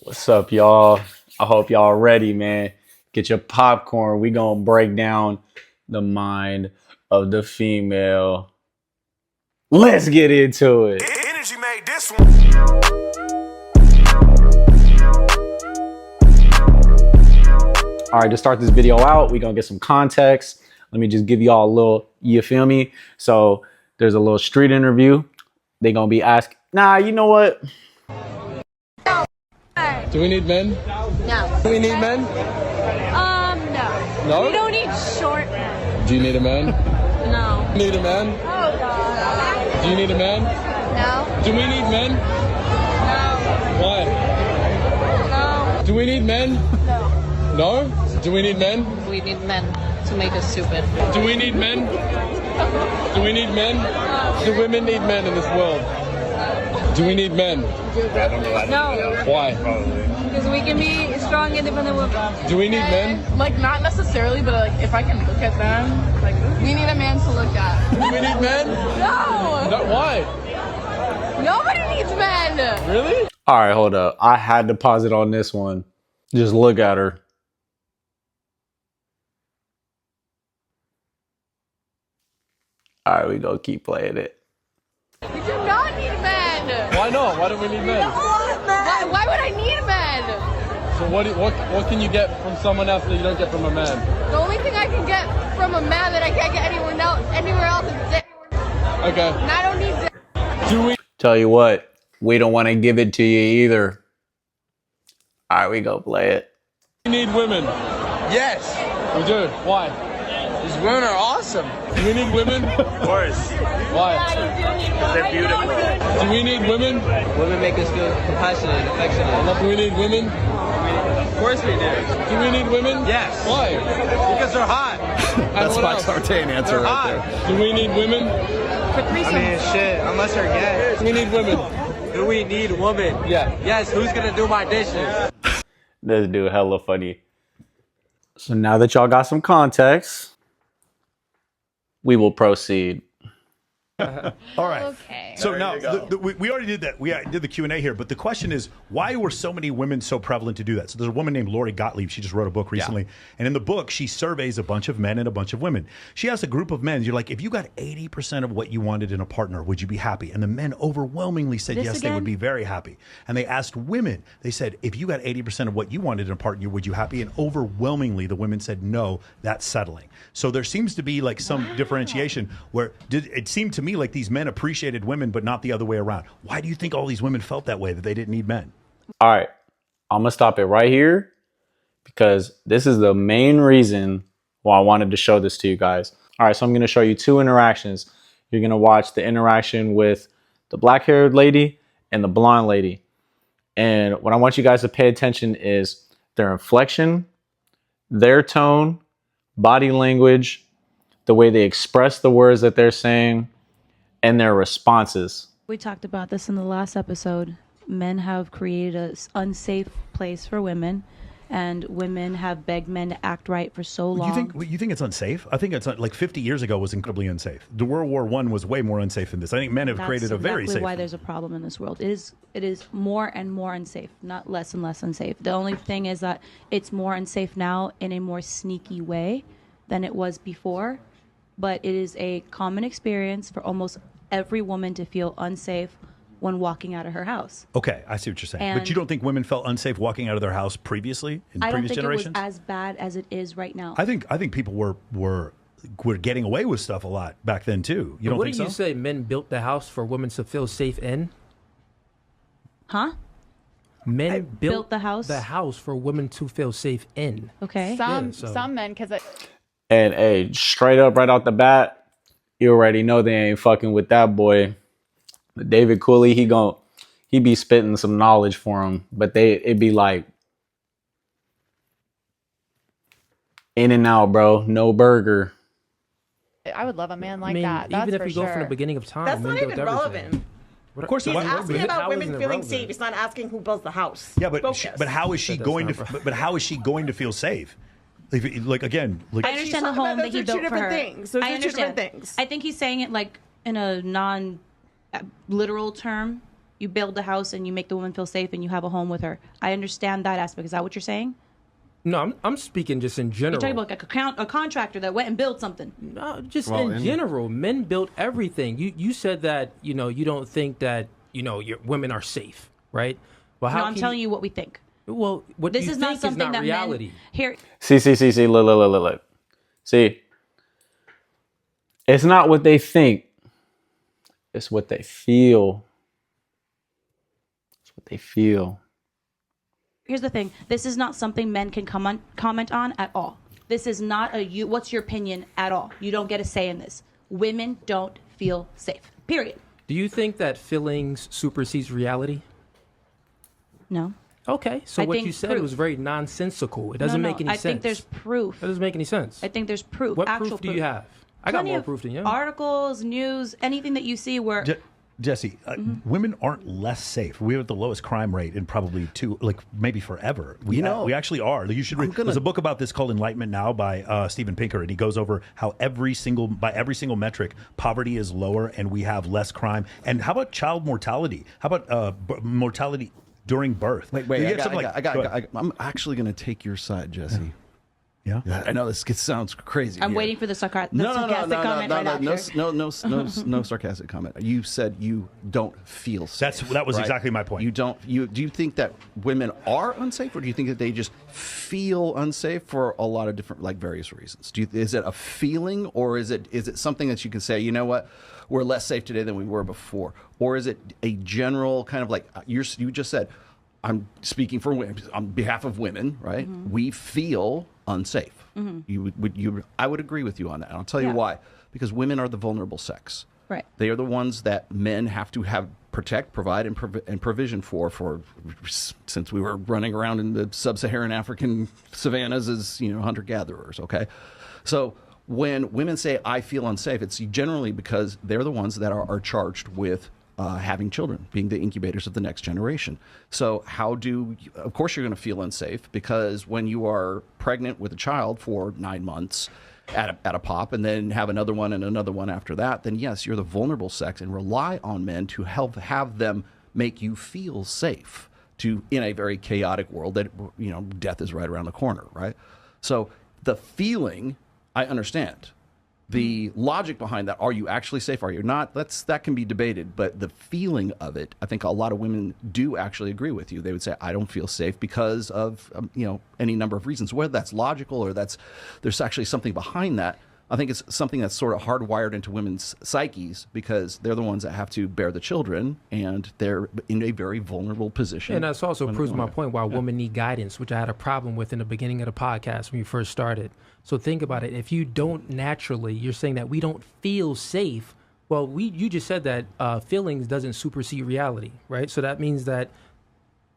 What's up, y'all? I hope y'all ready, man. Get your popcorn. We gonna break down the mind of the female. Let's get into it. Energy made this one. All right, to start this video out, we gonna get some context. Let me just give y'all a little, you feel me? So there's a little street interview. They gonna be asking, nah, you know what? Do we need men? No. Do we need men? No. No? We don't need short men. Do you need a man? No. Need a man? Oh, God. Do you need a man? No. Do we need men? No. Why? No. Do we need men? No. No? Do we need men? We need men to make us stupid. Do we need men? Do we need men? Do women need men in this world? Do we need men? No. Why? Because we can be strong, independent women. Do we need men? Like, not necessarily, but like, if I can look at them, like, we need a man to look at. Do we need men? No! No, why? Nobody needs men! Really? All right, hold up. I had to pause it on this one. Just look at her. All right, we gonna keep playing it. We do not need men! Why not? Why don't we need men? Why would I need men? So what can you get from someone else that you don't get from a man? The only thing I can get from a man that I can't get anywhere else is dick. Okay. And I don't need dick. Do we? Tell you what, we don't want to give it to you either. All right, we go play it. Need women? Yes, We do. Why? these women are awesome. Do we need women? Of course. Why? They're beautiful. Do we need women? Women make us feel compassionate and affectionate. Do we need women? Of course we do. Do we need women? Yes. Why? Because they're hot. That's what my else? Sartain answer They're right hot. there. Do we need women? I mean, shit, unless they're gay. Do we need women? Do we need women? Yeah. Yes, who's gonna do my dishes? This dude hella funny. So now that y'all got some context, we will proceed. All right. Okay. So There now you go. we already did that. We did the Q&A here, but the question is, why were so many women so prevalent to do that? So there's a woman named Lori Gottlieb. She just wrote a book recently, and in the book, she surveys a bunch of men and a bunch of women. She asks a group of men, you're like, if you got 80% of what you wanted in a partner, would you be happy? And the men overwhelmingly said yes, they would be very happy. And they asked women, they said, if you got 80% of what you wanted in a partner, would you happy? And overwhelmingly, the women said no, that's settling. So there seems to be like some differentiation where it seemed to me like these men appreciated women, but not the other way around. Why do you think all these women felt that way, that they didn't need men? All right, I'm gonna stop it right here because this is the main reason why I wanted to show this to you guys. All right, so I'm gonna show you two interactions. You're gonna watch the interaction with the black-haired lady and the blonde lady. And what I want you guys to pay attention is their inflection, their tone, body language, the way they express the words that they're saying, and their responses. We talked about this in the last episode. Men have created an unsafe place for women, and women have begged men to act right for so long. You think it's unsafe? I think it's like 50 years ago was incredibly unsafe. The World War I was way more unsafe than this. I think men have created a very That's safe. why there's a problem in this world. It is more and more unsafe, not less and less unsafe. The only thing is that it's more unsafe now in a more sneaky way than it was before, but it is a common experience for almost every woman to feel unsafe when walking out of her house. Okay, I see what you're saying. But you don't think women felt unsafe walking out of their house previously in I don't previous think generations? it was as bad as it is right now. I think people were getting away with stuff a lot back then too. You don't What think do so? you say men built the house for women to feel safe in? Huh? Men built the house? The house for women to feel safe in. Okay. Some men, because And hey, straight up right out the bat, you already know they ain't fucking with that boy. David Cooley, he be spitting some knowledge for him, but it'd be like in and out, bro. No burger. I would love a man like I mean, that. even That's if for you go from sure. the beginning of time, That's men not built even everything. relevant. Of course, He's why- asking How about is women it feeling irrelevant? safe. He's not asking who builds the house. Yeah, but Focus. how is she That's going not to? right. But how is she going to feel safe? Like again, like I understand the talking about home that he those are two built for different her. things. Those I are two different understand. things. I think he's saying it like in a non-literal term. You build the house and you make the woman feel safe and you have a home with her. I understand that aspect. Is that what you're saying? No, I'm speaking just in general. You're talking about like a contractor that went and built something. No, just in general. Men built everything. You said that, you don't think that, your women are safe, right? Well, No, I'm telling you what we think. Well, what this you is think not something is not that reality. men here. See, look. See, it's not what they think. It's what they feel. It's what they feel. Here's the thing. This is not something men can comment on at all. This is not what's your opinion at all. You don't get a say in this. Women don't feel safe. Period. Do you think that feelings supersedes reality? No. Okay, so I what think you said proof. was very nonsensical. It doesn't make any sense. I think there's proof. That doesn't make any sense. I think there's proof. What actual proof do you have? I got Plenty more of proof than you. Articles, news, anything that you see where... Jesse, women aren't less safe. We have the lowest crime rate in probably maybe forever. We actually are. You should read. There's a book about this called Enlightenment Now by Steven Pinker, and he goes over how by every single metric, poverty is lower and we have less crime. And how about child mortality? How about mortality during birth? Wait, I'm actually going to take your side, Jesse. Yeah. I know this sounds crazy. I'm here. waiting for the sarcastic comment right after. No sarcastic comment. You said you don't feel safe. That was exactly my point. Do you think that women are unsafe, or do you think that they just feel unsafe for a lot of different, various reasons? Is it a feeling, or is it something that you can say, you know what, we're less safe today than we were before, or is it a general kind of like you just said? I'm speaking for women, on behalf of women, right? Mm-hmm. We feel unsafe. Mm-hmm. I would agree with you on that. And I'll tell you why. Because women are the vulnerable sex. Right. They are the ones that men have to protect, provide, and provision for since we were running around in the sub-Saharan African savannas as hunter-gatherers. Okay, so when women say I feel unsafe, it's generally because they're the ones that are charged with having children, being the incubators of the next generation. So of course you're going to feel unsafe, because when you are pregnant with a child for 9 months at a pop, and then have another one and another one after that, then yes, you're the vulnerable sex and rely on men to help have them make you feel safe in a very chaotic world that, death is right around the corner, right? So the feeling, I understand. The logic behind that, are you actually safe, are you not, that can be debated. But the feeling of it, I think a lot of women do actually agree with you. They would say, I don't feel safe because of, any number of reasons. Whether that's logical or there's actually something behind that, I think it's something that's sort of hardwired into women's psyches, because they're the ones that have to bear the children, and they're in a very vulnerable position. And that also proves my point why women need guidance, which I had a problem with in the beginning of the podcast when you first started. So think about it. If you don't naturally, you're saying that we don't feel safe. Well, you just said that feelings doesn't supersede reality, right? So that means that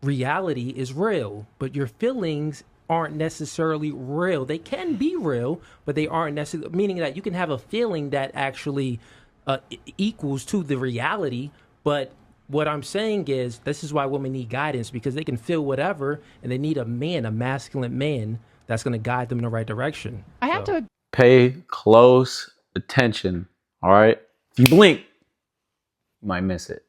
reality is real, but your feelings aren't necessarily real. They can be real, but they aren't necessarily, meaning that you can have a feeling that actually equals to the reality. But what I'm saying is, this is why women need guidance, because they can feel whatever, and they need a masculine man, that's going to guide them in the right direction. I have to pay close attention. All right. If you blink, you might miss it.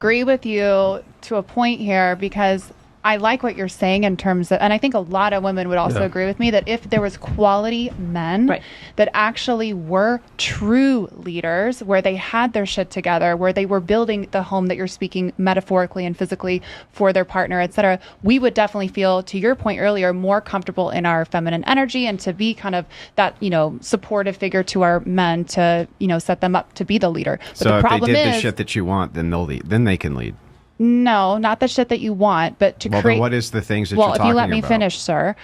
agree with you to a point here, because I like what you're saying in terms of, and I think a lot of women would also agree with me, that if there was quality men that actually were true leaders, where they had their shit together, where they were building the home that you're speaking metaphorically and physically for their partner, etc., we would definitely feel, to your point earlier, more comfortable in our feminine energy, and to be kind of that, supportive figure to our men to, set them up to be the leader. But so the if problem they did is, the shit that you want, then they'll lead. Then they can lead. No, not the shit that you want, but to create. Then what is the things that you're talking about? Well, if you let me finish, sir.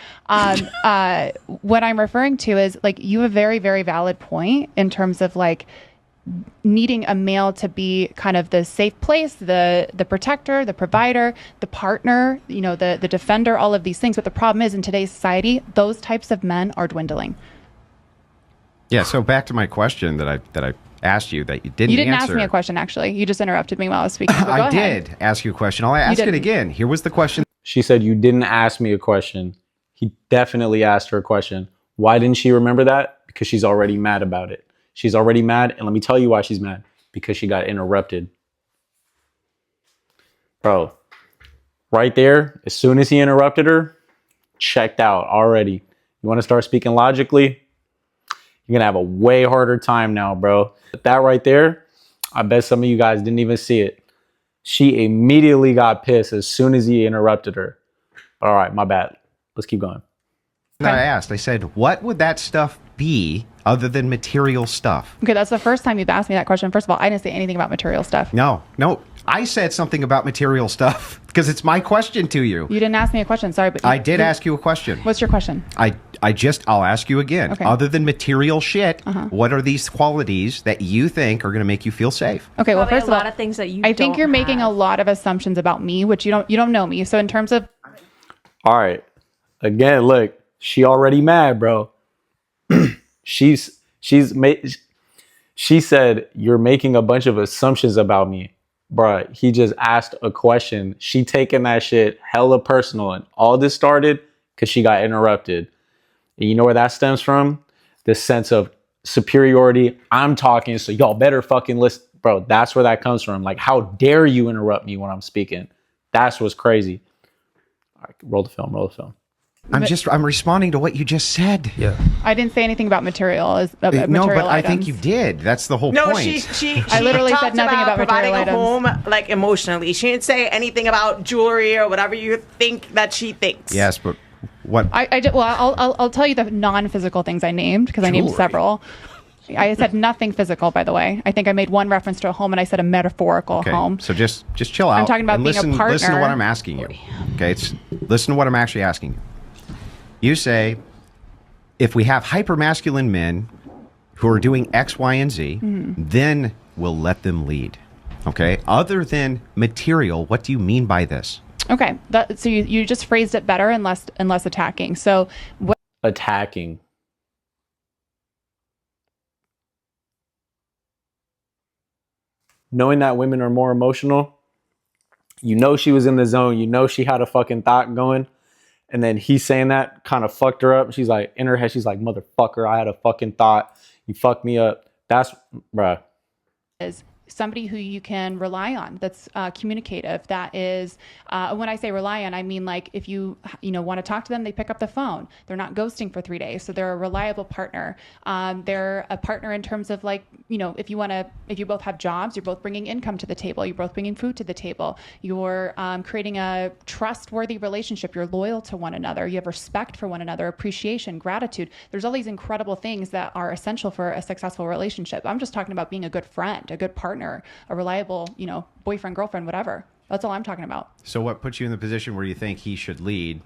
What I'm referring to is, you have a very, very valid point in terms of needing a male to be kind of the safe place, the protector, the provider, the partner, the defender, all of these things. But the problem is, in today's society, those types of men are dwindling. Yeah. So back to my question that I asked you that you didn't answer. You didn't ask me a question, actually. You just interrupted me while I was speaking. So I did ask you a question. I'll ask it again. Here was the question. She said, you didn't ask me a question. He definitely asked her a question. Why didn't she remember that? Because she's already mad about it. She's already mad. And let me tell you why she's mad. Because she got interrupted. Bro, right there, as soon as he interrupted her, checked out already. You want to start speaking logically? You're going to have a way harder time now, bro. That right there, I bet some of you guys didn't even see it. She immediately got pissed as soon as he interrupted her. All right, my bad. Let's keep going. I asked, I said, what would that stuff be other than material stuff? Okay, that's the first time you've asked me that question. First of all, I didn't say anything about material stuff. No. I said something about material stuff because it's my question to you. You didn't ask me a question. Sorry, but I did ask you a question. What's your question? I'll ask you again. Okay. Other than material shit, what are these qualities that you think are going to make you feel safe? Okay, well, first of all, a lot of things that you I think you're making a lot of assumptions about me, which you don't know me. So in terms of, all right, again, look, she already mad, bro. She said you're making a bunch of assumptions about me. Bruh, he just asked a question. She taking that shit hella personal. And all this started because she got interrupted. And you know where that stems from? This sense of superiority. I'm talking, so y'all better fucking listen. Bro, that's where that comes from. Like, how dare you interrupt me when I'm speaking? That's what's crazy. All right, roll the film. I'm responding to what you just said. Yeah. I didn't say anything about material. No, but I think you did. That's the whole point. She I literally talked said nothing about providing material a items. home, like emotionally. She didn't say anything about jewelry or whatever you think that she thinks. Yes, but what? I'll tell you the non-physical things I named because I named several. I said nothing physical, by the way. I think I made one reference to a home, and I said a metaphorical home. So just chill out. I'm talking about and being listen, a partner. Listen to what I'm asking you. Okay, listen to what I'm actually asking you. You say, if we have hypermasculine men who are doing X, Y, and Z, then we'll let them lead. Okay? Other than material, what do you mean by this? Okay, so you just phrased it better and less attacking. So attacking. Knowing that women are more emotional, you know she was in the zone. You know she had a fucking thought going. And then he's saying that kind of fucked her up. She's like, in her head, she's like, motherfucker, I had a fucking thought. You fucked me up. That's, bruh. Is somebody who you can rely on, that's communicative, that is, when I say rely on, I mean, like, if you want to talk to them, they pick up the phone. They're not ghosting for 3 days. So they're a reliable partner. They're a partner in terms of, like, if you both have jobs, you're both bringing income to the table. You're both bringing food to the table. You're creating a trustworthy relationship. You're loyal to one another. You have respect for one another, appreciation, gratitude. There's all these incredible things that are essential for a successful relationship. I'm just talking about being a good friend, a good partner, a reliable, boyfriend, girlfriend, whatever. That's all I'm talking about. So what puts you in the position where you think he should lead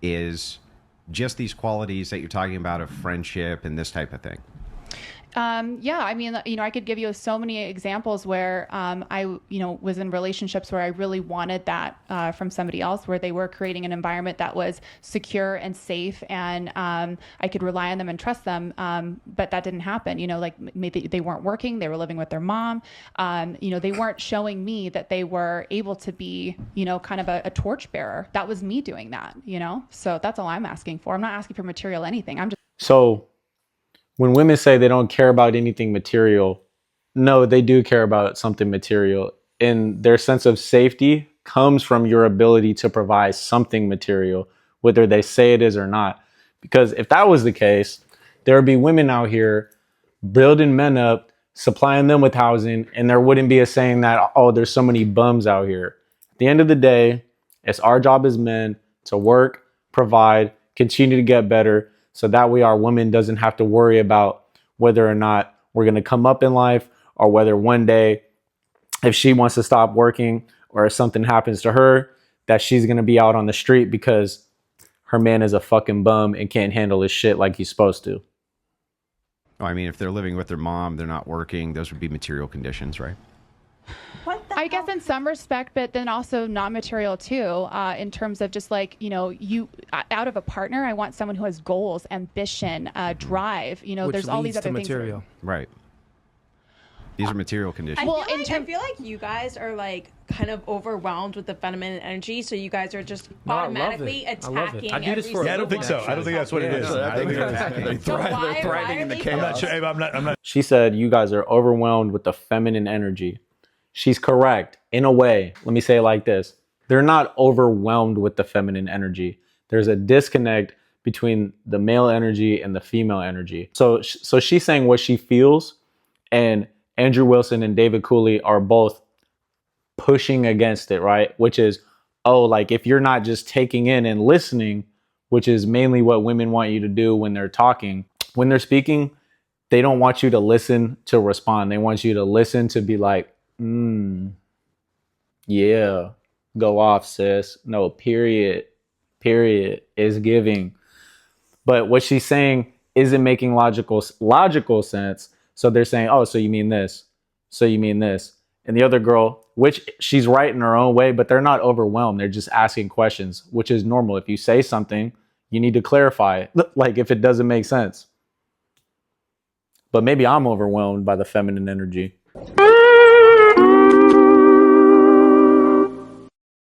is just these qualities that you're talking about of friendship and this type of thing? Yeah, I mean, I could give you so many examples where I was in relationships where I really wanted that from somebody else, where they were creating an environment that was secure and safe, and I could rely on them and trust them. But that didn't happen. Like maybe they weren't working, they were living with their mom. They weren't showing me that they were able to be, kind of a torchbearer. That was me doing that. So that's all I'm asking for. I'm not asking for material anything. I'm just when women say they don't care about anything material, no, they do care about something material. And their sense of safety comes from your ability to provide something material, whether they say it is or not. Because if that was the case, there would be women out here building men up, supplying them with housing, and there wouldn't be a saying that, oh, there's so many bums out here. At the end of the day, it's our job as men to work, provide, continue to get better, so that way our woman doesn't have to worry about whether or not we're going to come up in life, or whether one day, if she wants to stop working or if something happens to her, that she's going to be out on the street because her man is a fucking bum and can't handle his shit like he's supposed to. I mean, if they're living with their mom, they're not working, those would be material conditions, right? I guess in some respect, but then also not material too, in terms of just like, you out of a partner, I want someone who has goals, ambition, drive, Which there's all these other things. Material. Right. These are material conditions. I feel like you guys are like kind of overwhelmed with the feminine energy, so you guys are just automatically attacking. I don't think so. I don't think that's what it is. I think they're thriving in the chaos. I'm not sure. I'm not. She said you guys are overwhelmed with the feminine energy. she's correct in a way. Let me say it like this. They're not overwhelmed with the feminine energy. There's a disconnect between the male energy and the female energy. So she's saying what she feels, and Andrew Wilson and David Cooley are both pushing against it, right? Which is, oh, like if you're not just taking in and listening, which is mainly what women want you to do when they're talking, when they're speaking, they don't want you to listen to respond. They want you to listen to be like, yeah, go off, sis. No, period is giving. But what she's saying isn't making logical sense. So they're saying, oh, so you mean this? So you mean this? And the other girl, which she's right in her own way, but they're not overwhelmed. They're just asking questions, which is normal. If you say something, you need to clarify it, like if it doesn't make sense. But maybe I'm overwhelmed by the feminine energy.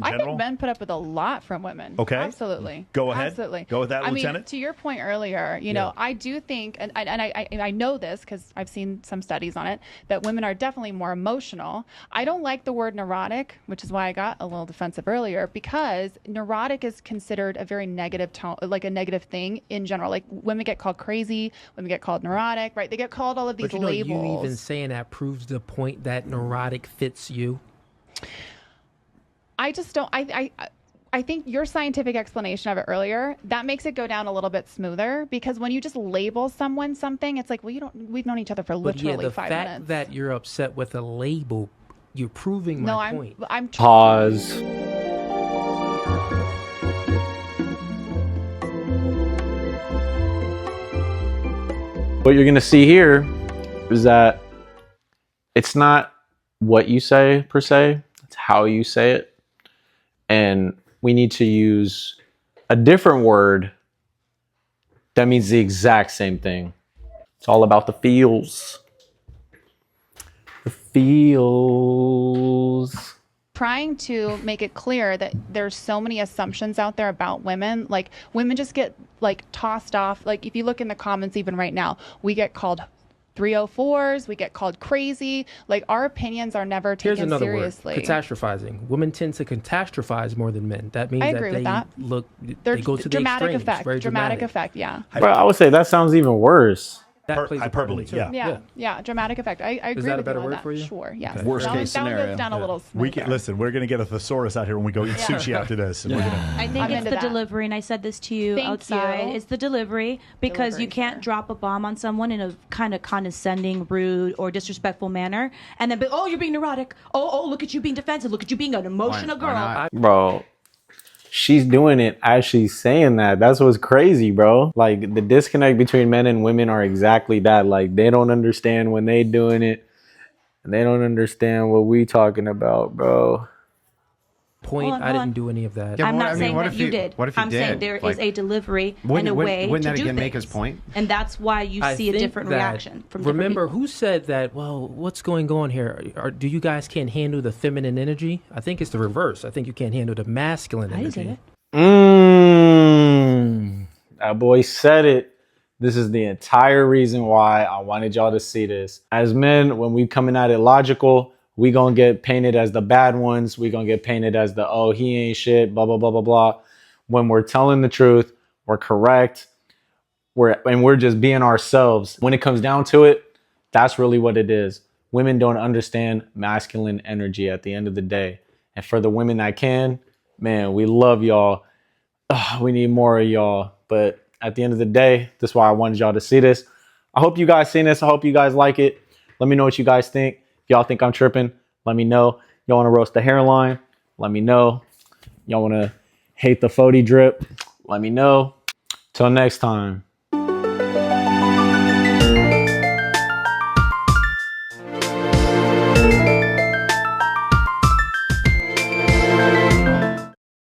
I think men put up with a lot from women. Okay. Absolutely. Go ahead. Absolutely. Go with that, Lieutenant. Mean, to your point earlier, you know, I do think, and I know this because I've seen some studies on it, that women are definitely more emotional. I don't like the word neurotic, which is why I got a little defensive earlier, because neurotic is considered a very negative tone, like a negative thing in general. Like women get called crazy, women get called neurotic, right? They get called all of these labels. You even saying that proves the point that neurotic fits you. I just don't. I think your scientific explanation of it earlier, that makes it go down a little bit smoother, because when you just label someone something, it's like, well, we've known each other for literally 5 minutes. The fact that you're upset with a label, you're proving my point. I'm pause. What you're going to see here is that it's not what you say per se, it's how you say it. And we need to use a different word that means the exact same thing. It's all about the feels. The feels. Trying to make it clear that there's so many assumptions out there about women. Like women just get like tossed off. Like if you look in the comments even right now, we get called 304s, we get called crazy. Like our opinions are never taken seriously. Here's another word, catastrophizing. Women tend to catastrophize more than men. That means I agree with that. They go to dramatic the extremes. effect. Very dramatic effect, yeah. Bro, I would say that sounds even worse. That plays hyperbole, yeah, dramatic effect. I agree Is that with a better you on word that. for you? Sure, yes. Okay. Worst case scenario. That one goes down a little smoother. Listen, we're going to get a thesaurus out here when we go eat sushi after this. And we're gonna... I think it's the delivery, and I said this to you outside. It's the delivery, because you can't drop a bomb on someone in a kind of condescending, rude, or disrespectful manner, and then be, oh, you're being neurotic. Oh, look at you being defensive. Look at you being an emotional girl. Bro, she's doing it as she's saying that. That's what's crazy, bro. Like the disconnect between men and women are exactly that. Like they don't understand when they doing it, and they don't understand what we talking about, bro. I didn't do any of that. Yeah, I'm not saying what that if you did. What if you I'm did? saying there is a delivery and a way wouldn't to that do again things. make his point? And that's why you see a different reaction from different Remember, people. who said that, well, what's going on here? Do you guys can't handle the feminine energy? I think it's the reverse. I think you can't handle the masculine energy. That boy said it. This is the entire reason why I wanted y'all to see this. As men, when we coming at it logical, we gonna get painted as the bad ones. We gonna get painted as the, oh, he ain't shit, blah, blah, blah, blah, blah. When we're telling the truth, we're correct. We're just being ourselves. When it comes down to it, that's really what it is. Women don't understand masculine energy at the end of the day. And for the women that can, man, we love y'all. We need more of y'all. But at the end of the day, that's why I wanted y'all to see this. I hope you guys seen this. I hope you guys like it. Let me know what you guys think. If y'all think I'm tripping, let me know. Y'all want to roast the hairline? Let me know. Y'all want to hate the 40 drip? Let me know. Till next time.